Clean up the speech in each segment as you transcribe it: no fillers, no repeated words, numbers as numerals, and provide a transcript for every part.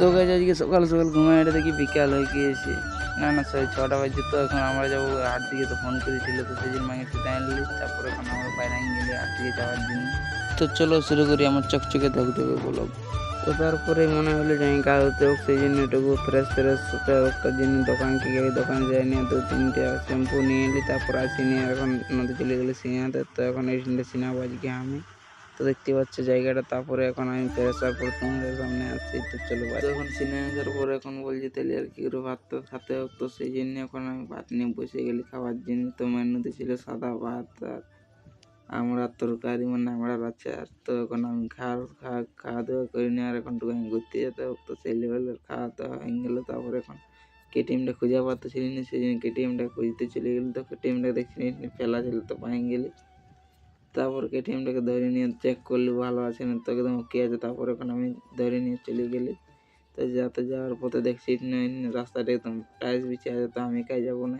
তো গাইজ আজকে সকাল সকাল ঘুমায় এটা দেখি বিকাল হয়ে গিয়েছে, না না সরি 6টা বাজে। তো এখন আমরা যাবো হাট দিকে, তো ফোন করেছিল তো সেই জন্য মাকে সেটা আনলি। তারপর এখন আমরা বাইরে গেলে হাট দিকে যাওয়ার জন্য। তো চলো শুরু করি আমার চকচকে ধকধকে ব্লগ। তো তারপরে মনে হলো যে আমি কাজতে হোক, সেই জন্য একটু ফ্রেশ তার জন্য দোকানে যাই নিয়ে 2-3টে শ্যাম্পু নিয়ে এলি। তারপর আসি নিয়ে এখন নদী চলে গেলে সিনেমাতে। তো এখন এই সিনেমা আজকে আমি তো দেখতে পাচ্ছি জায়গাটা। তারপরে এখন আমি ফ্রেশ হওয়ার পর তোমাদের সামনে আসছি। তো চলো তো এখন সিনেমা আসার পরে এখন বলছি তাহলে আর কি করে ভাত তো খেতে হোক। তো সেই জন্য এখন আমি ভাত নিয়ে বসে গেলি খাওয়ার জন্য। তো মেনুতে ছিল সাদা ভাত আর আমড়ার তরকারি, মানে আমড়ার আচার। তো এখন আমি খাওয়া দাওয়া করে নিয়ে আর এখন আমি ঘুরতে যেতে হোক। তো সেই লেভেলের খাওয়া দাওয়া হয়ে গেলো। তারপরে এখন কেটিএমটা খুঁজে পাচ্ছিল না, সেই জন্য কেটিএমটা খুঁজতে চলে গেলি। তো কেটিএমটা দেখছি ফেলা ছিল, তো পাই গেলি। তারপর কেটিএমটাকে ধরে নিয়ে চেক করলি ভালো আছে না, তো একদম ওকে আছে। তারপর এখন আমি ধরে নিয়ে চলে গেলি। তো যাওয়ার পথে দেখছি রাস্তাটা একদম টাইলস বিছিয়ে আছে। তো আমি একাই যাবো না,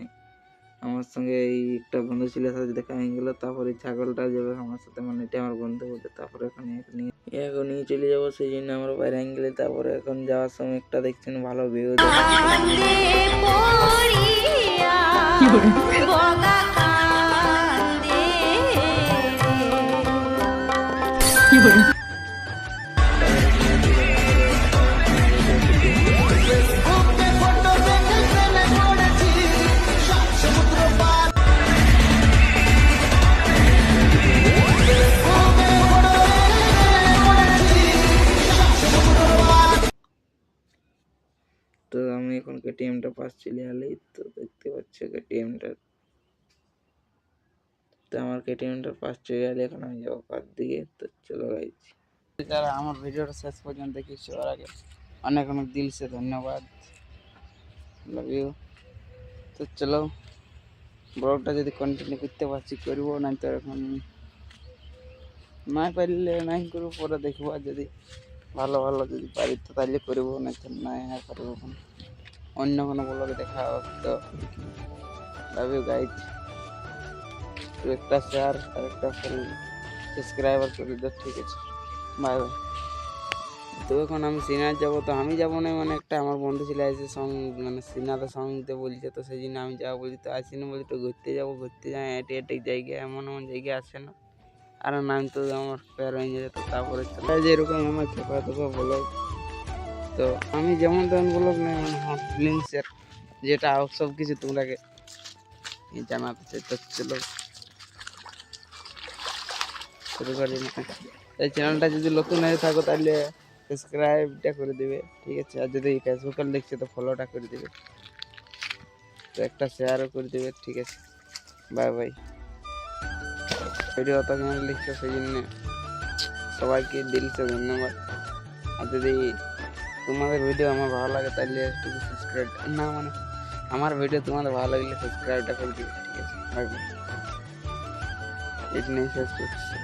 আমার সঙ্গে এই একটা বন্ধু ছিল, সাথে দেখা হয়ে গেলো। তারপরে ছাগলটা যাবে আমার সাথে, মানে এটা আমার বন্ধু বলে। তারপরে এখন এখন নিয়ে চলে যাবো, সেই জন্য আমরা বাইরে গেলে। তারপরে এখন যাওয়ার সময় একটা দেখছেন ভালো ভিউ তো আমি এখন কেটিএমটা পাস চলে এলি। তো দেখতে পাচ্ছি কেটিএমটা, তো আমার কেটিএমটার পাস চলে এলে। এখন আমি যাবো কার দিকে। তো চলো গাইজ, যারা আমার ভিডিওটা শেষ পর্যন্ত দেখিস ওর আগে অনেক অনেক দিল সে ধন্যবাদ, লাভ ইউ। তো চলো ব্লগটা যদি কন্টিনিউ করতে পারছি করবো, না তো এখন না পারলে নাই করবো, পরে দেখবো। আর যদি ভালো যদি পারি তো তাহলে করবো, না তো নাই পারবো অন্য কোনো ব্লগে দেখা হোক। তো লাভ ইউ গাইজ, একটা শেয়ার আর একটা সাবস্ক্রাইবার করে দাও, ঠিক আছে? Bye bye. তো এখন আমি সিনেমা যাবো। তো আমি যাবো না, মানে একটা আমার বন্ধু ছিল এসে মানে সিনেমাতে সঙ্গ দিতে বলছে। তো সেই জন্য আমি যাবো বলছি। তো আসি না বলছি, তো ঘুরতে যাবো, ঘুরতে যাই এটি জায়গায়, এমন জায়গায় আসে না। আর নাম তো আমার প্যার হয়ে যেত। তারপরে যেরকম আমার ছোপা ব্লগ, তো আমি যেমন তেমন ব্লগ নেই, মানে আমার ফিলিংসের যেটা সব কিছু তোমরাকে জানাতে চাই। তো চলো শুরু করি। এই চ্যানেলটা যদি নতুন হয়ে থাকো তাহলে সাবস্ক্রাইবটা করে দিবে, ঠিক আছে? আর যদি ফেসবুকে দেখছো তো ফলোটা করে দিবে, তো একটা শেয়ারও করে দিবে, ঠিক আছে? Bye bye. ভিডিও কেমন লিখছো সেই জন্য সবাইকে দিলছে ধন্যবাদ। আর যদি তোমাদের ভিডিও আমার ভালো লাগে তাহলে একটু সাবস্ক্রাইব না, মানে আমার ভিডিও তোমাদের ভালো লাগলে সাবস্ক্রাইবটা করে দিবে, ঠিক আছে? Bye bye. এটা নিয়ে শেষ করছি।